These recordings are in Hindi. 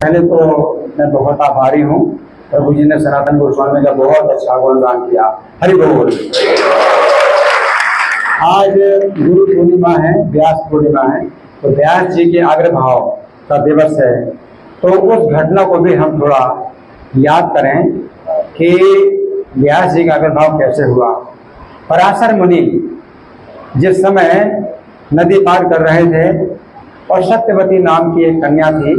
पहले तो मैं बहुत आभारी हूँ, प्रभु जी ने सनातन गोस्वामी का बहुत अच्छा गुणगान किया। हरि बोल। आज गुरु पूर्णिमा है, व्यास पूर्णिमा है, तो व्यास जी के आविर्भाव का दिवस है। तो उस घटना को भी हम थोड़ा याद करें कि व्यास जी का आविर्भाव कैसे हुआ। पराशर मुनि जिस समय नदी पार कर रहे थे और सत्यवती नाम की एक कन्या थी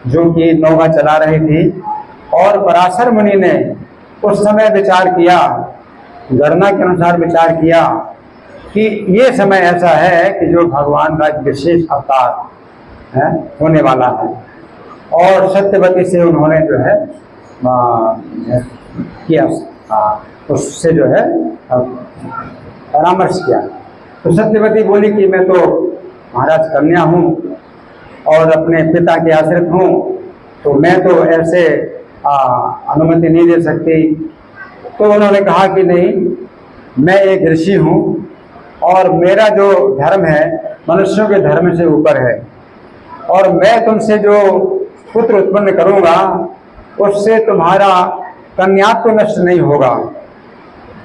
जो कि नौका चला रही थी, और पराशर मुनि ने उस समय विचार किया, गणना के अनुसार विचार किया कि ये समय ऐसा है कि जो भगवान का एक विशेष अवतार है होने वाला है, और सत्यवती से उन्होंने जो है किया, उससे जो है परामर्श किया। तो सत्यवती बोली कि मैं तो महाराज कन्या हूँ और अपने पिता के आश्रित हूँ, तो मैं तो ऐसे अनुमति नहीं दे सकती। तो उन्होंने कहा कि नहीं, मैं एक ऋषि हूँ और मेरा जो धर्म है मनुष्यों के धर्म से ऊपर है, और मैं तुमसे जो पुत्र उत्पन्न करूँगा उससे तुम्हारा कन्यात्व नष्ट नहीं होगा।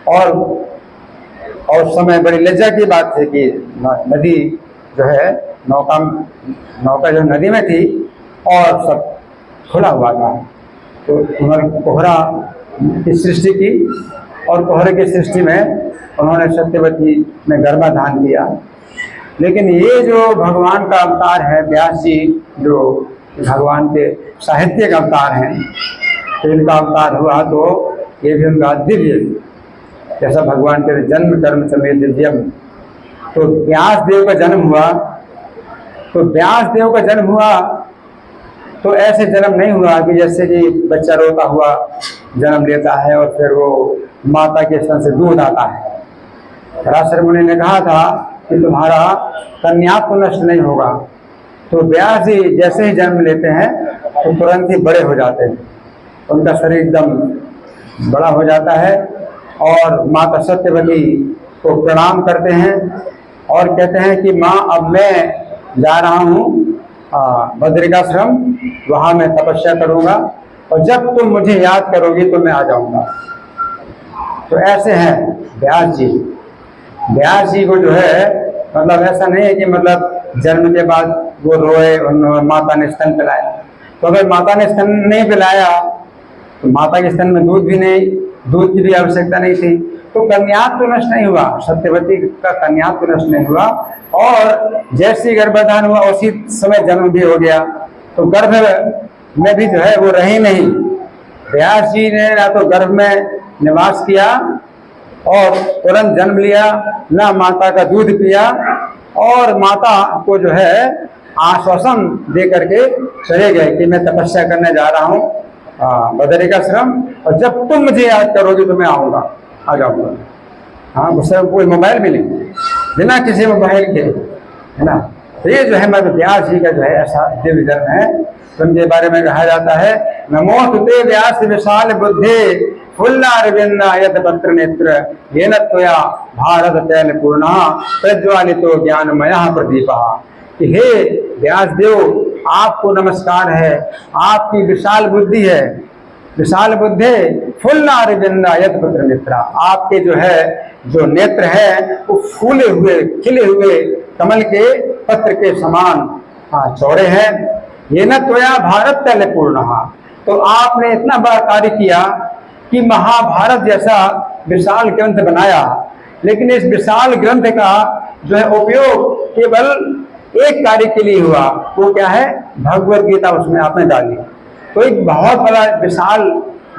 और समय बड़ी लज्जा की बात थी कि नदी जो है नौका जो नदी में थी और सब खुला हुआ था। तो उन्होंने कोहरा की सृष्टि की, और कोहरे की सृष्टि में उन्होंने सत्यवती में गर्भाधान किया। लेकिन ये जो भगवान का अवतार है व्यास जी, जो भगवान के साहित्य का अवतार हैं, तो इनका अवतार हुआ तो ये भी उनका दिव्य, जैसा भगवान के जन्म कर्म समय दिव्यम। तो व्यास देव का जन्म हुआ, तो व्यास देव का जन्म हुआ तो ऐसे जन्म नहीं हुआ कि जैसे कि बच्चा रोता हुआ जन्म लेता है और फिर वो माता के स्तन से दूध आता है। पराशर मुनि ने कहा था कि तुम्हारा कन्यात्व नष्ट नहीं होगा। तो व्यास जी जैसे ही जन्म लेते हैं तो तुरंत ही बड़े हो जाते हैं, उनका शरीर एकदम बड़ा हो जाता है, और माता सत्यवती को प्रणाम करते हैं और कहते हैं कि माँ अब मैं जा रहा हूँ बद्रिकाश्रम, वहाँ मैं तपस्या करूँगा, और जब तुम मुझे याद करोगी तो मैं आ जाऊँगा। तो ऐसे हैं व्यास जी। व्यास जी को जो है मतलब ऐसा नहीं है कि मतलब जन्म के बाद वो रोए और माता ने स्तन पिलाया। तो अगर माता ने स्तन नहीं पिलाया तो माता के स्तन में दूध की भी आवश्यकता नहीं थी, तो कन्यात्व नष्ट नहीं हुआ, सत्यवती का कन्यात्व नष्ट नहीं हुआ, और जैसे गर्भाधान हुआ उसी समय जन्म भी हो गया। तो गर्भ में भी जो है वो रही नहीं। व्यास जी ने ना तो गर्भ में निवास किया और तुरंत जन्म लिया, ना माता का दूध पिया, और माता को जो है आश्वासन दे करके चले गए कि मैं तपस्या करने जा रहा हूँ बद्रिकाश्रम, और जब तुम मुझे याद करोगे तो मैं आऊँगा, आ जाऊँगा। हाँ, उस समय कोई मोबाइल भी नहीं, बिना किसी मोबाइल के, है ना। तो ये जो है मतलब व्यास जी का जो है ऐसा दिव्य जन्म है। तो उनके बारे में कहा जाता है, नमो तुते व्यास विशाल बुद्धे फुल्लारविंदायत पत्र नेत्र येन त्वया भारत तैल पूर्णा प्रज्वालितो ज्ञानमयः प्रदीपः। कि हे व्यास देव, आपको नमस्कार है, आपकी विशाल बुद्धि है, विशाल बुद्धि फुल्लारविंदायत पत्र नेत्र, आपके जो है जो नेत्र है वो फूले हुए खिले हुए कमल के पत्र के समान चौड़े हैं। ये न त्वया भारत तैल पूर्णः, तो आपने इतना बड़ा कार्य किया कि महाभारत जैसा विशाल ग्रंथ बनाया, लेकिन इस विशाल ग्रंथ का जो है उपयोग केवल एक कार्य के लिए हुआ, वो क्या है, भगवत गीता उसमें आपने डाली। तो एक बहुत बड़ा विशाल